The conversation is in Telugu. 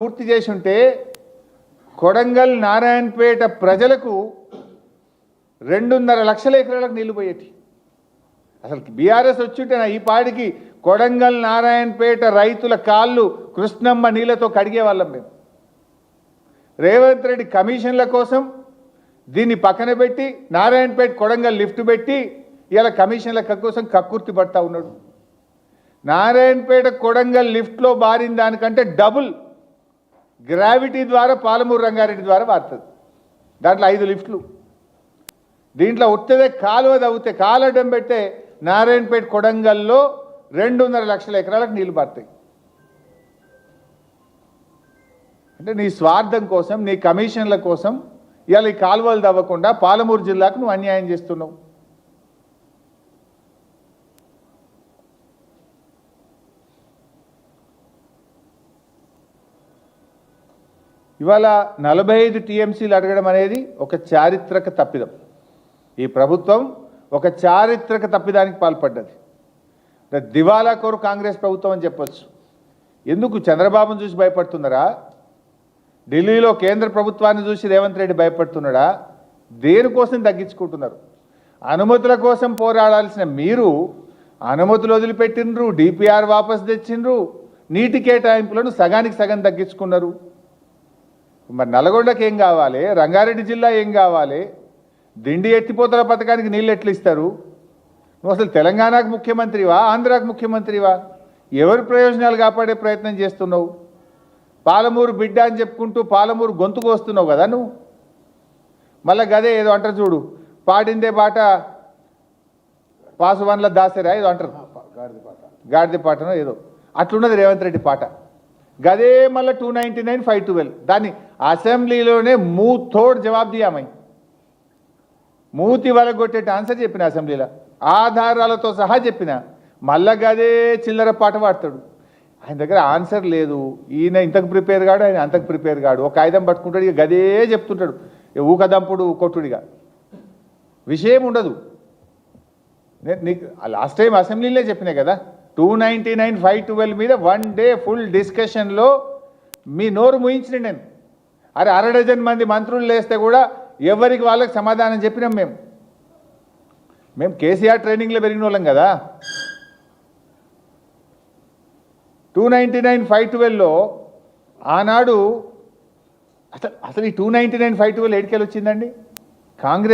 పూర్తి చేసి ఉంటే కొడంగల్ నారాయణపేట ప్రజలకు 2.5 లక్షల ఎకరాలకు నీళ్లు పోయేటి. అసలు బీఆర్ఎస్ వచ్చుంటే ఈ పాడికి కొడంగల్ నారాయణపేట రైతుల కాళ్ళు కృష్ణమ్మ నీళ్లతో కడిగే వాళ్ళం మేము. రేవంత్ రెడ్డి కమిషన్ల కోసం దీన్ని పక్కన పెట్టి నారాయణపేట కొడంగల్ లిఫ్ట్ పెట్టి ఇలా కమిషన్ల కోసం కక్కుర్తి పడతా ఉన్నాడు. నారాయణపేట కొడంగల్ లిఫ్ట్లో బారిన దానికంటే డబుల్ గ్రావిటీ ద్వారా పాలమూరు రంగారెడ్డి ద్వారా వారుతుంది. దాంట్లో 5 లిఫ్ట్లు. దీంట్లో ఉత్తదే కాలువ తవ్వితే కాలడ్డం పెడితే నారాయణపేట కొడంగల్లో 2.5 లక్షల ఎకరాలకు నీళ్లు పారుతాయి. అంటే నీ స్వార్థం కోసం నీ కమిషన్ల కోసం ఇవాళ ఈ కాలువలు తవ్వకుండా పాలమూరు జిల్లాకు నువ్వు అన్యాయం చేస్తున్నావు. ఇవాళ 45 టీఎంసీలు అడగడం అనేది ఒక చారిత్రక తప్పిదం. ఈ ప్రభుత్వం ఒక చారిత్రక తప్పిదానికి పాల్పడ్డది. దివాలా కోరు కాంగ్రెస్ ప్రభుత్వం అని చెప్పొచ్చు. ఎందుకు చంద్రబాబును చూసి భయపడుతున్నారా? ఢిల్లీలో కేంద్ర ప్రభుత్వాన్ని చూసి రేవంత్ రెడ్డి భయపడుతున్నాడా? దేనికోసం తగ్గించుకుంటున్నారు? అనుమతుల కోసం పోరాడాల్సిన మీరు అనుమతులు వదిలిపెట్టినరు, డిపిఆర్ వాపసు తెచ్చిండ్రు, నీటి కేటాయింపులను సగానికి సగం తగ్గించుకున్నారు. మరి నల్గొండకి ఏం కావాలి? రంగారెడ్డి జిల్లా ఏం కావాలి? దిండి ఎత్తిపోతల పథకానికి నీళ్ళు ఎట్లు ఇస్తారు? నువ్వు అసలు తెలంగాణకు ముఖ్యమంత్రివా, ఆంధ్రాకు ముఖ్యమంత్రివా? ఎవరి ప్రయోజనాలు కాపాడే ప్రయత్నం చేస్తున్నావు? పాలమూరు బిడ్డ అని చెప్పుకుంటూ పాలమూరు గొంతుకు వస్తున్నావు కదా నువ్వు. మళ్ళీ గదే ఏదో అంటారు చూడు, పాడిందే పాట పాసువన్ల దాసరా ఏదో అంటారు, గాడిద పాటనో ఏదో అట్లున్నది రేవంత్ రెడ్డి పాట. గదే మళ్ళీ 299 512 దాన్ని అసెంబ్లీలోనే మూతోడు జవాబు దియామై మూతి వలగొట్టేట ఆన్సర్ చెప్పిన అసెంబ్లీలో ఆధారాలతో సహా చెప్పిన. మళ్ళా గదే చిల్లర పాట పాడతాడు. ఆయన దగ్గర ఆన్సర్ లేదు. ఈయన ఇంతకు ప్రిపేర్ కాడు, ఆయన అంతకు ప్రిపేర్ కాడు. ఒక ఆయుధం పట్టుకుంటాడు, ఇక గదే చెప్తుంటాడు, ఊకదంపుడు కొట్టుడిగా. విషయం ఉండదు. నీకు లాస్ట్ టైం అసెంబ్లీలో చెప్పినా కదా, 299 512 మీద 1 డే ఫుల్ డిస్కషన్లో మీ నోరు ముయించిన నేను. అరే 1/2 డజన్ మంది మంత్రులు లేస్తే కూడా ఎవరికి వాళ్ళకి సమాధానం చెప్పినాం. మేము కేసీఆర్ ట్రైనింగ్లో పెరిగిన వాళ్ళం కదా. 299 512లో ఆనాడు అసలు ఈ 299 512 ఏడికెళ్ళి వచ్చిందండి? కాంగ్రెస్